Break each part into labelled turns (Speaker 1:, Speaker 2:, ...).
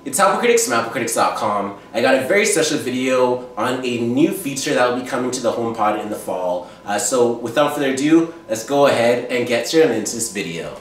Speaker 1: It's Apple Critics from applecritics.com. I got a very special video on a new feature that will be coming to the HomePod in the fall. So without further ado, let's go ahead and get straight into this video.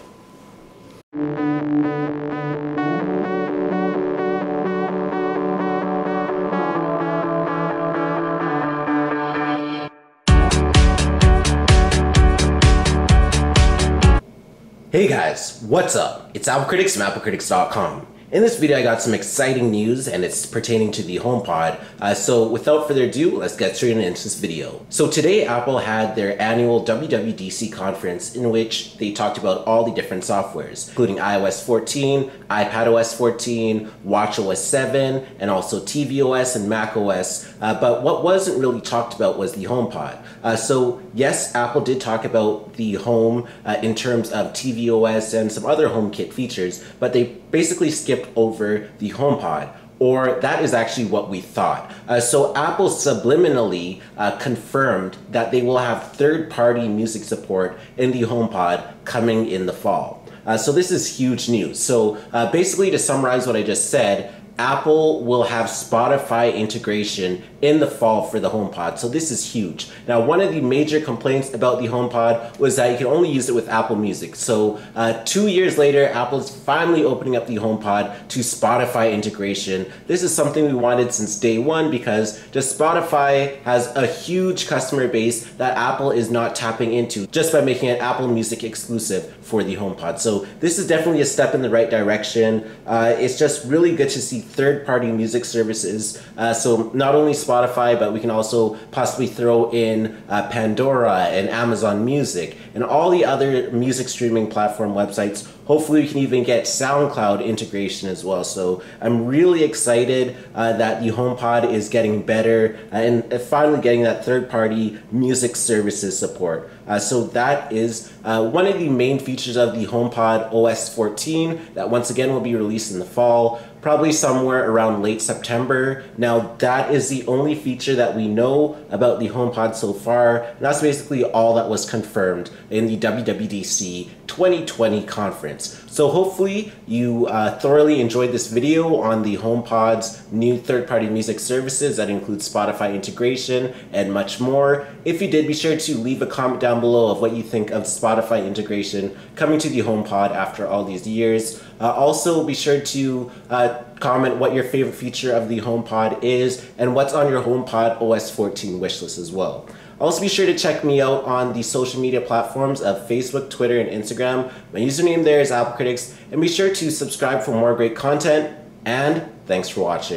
Speaker 1: Hey guys, what's up? It's Apple Critics from applecritics.com. In this video I got some exciting news and it's pertaining to the HomePod. So without further ado, let's get straight into this video. So today Apple had their annual WWDC conference in which they talked about all the different softwares, including iOS 14, iPadOS 14, watchOS 7, and also tvOS and macOS. But what wasn't really talked about was the HomePod. So yes, Apple did talk about the home in terms of tvOS and some other HomeKit features, but they basically skipped over the HomePod, or that is actually what we thought. So Apple subliminally confirmed that they will have third-party music support in the HomePod coming in the fall. So this is huge news. So basically, to summarize what I just said, Apple will have Spotify integration in the fall for the HomePod, so this is huge. Now, one of the major complaints about the HomePod was that you can only use it with Apple Music. So 2 years later, Apple's finally opening up the HomePod to Spotify integration. This is something we wanted since day one because just Spotify has a huge customer base that Apple is not tapping into just by making it Apple Music exclusive for the HomePod. So this is definitely a step in the right direction. It's just really good to see third-party music services. So not only Spotify, but we can also possibly throw in Pandora and Amazon Music and all the other music streaming platform websites. Hopefully we can even get SoundCloud integration as well. So I'm really excited that the HomePod is getting better and finally getting that third-party music services support. So that is one of the main features of the HomePod OS 14 that once again will be released in the fall, probably somewhere around late September. Now that is the only feature that we know about the HomePod so far. And that's basically all that was confirmed in the WWDC 2020 conference. So hopefully you thoroughly enjoyed this video on the HomePod's new third-party music services that include Spotify integration and much more. If you did, be sure to leave a comment down below of what you think of Spotify integration coming to the HomePod after all these years. Also, be sure to comment what your favorite feature of the HomePod is and what's on your HomePod OS 14 wishlist as well. Also, be sure to check me out on the social media platforms of Facebook, Twitter, and Instagram. My username there is Apple Critics, and be sure to subscribe for more great content, and thanks for watching.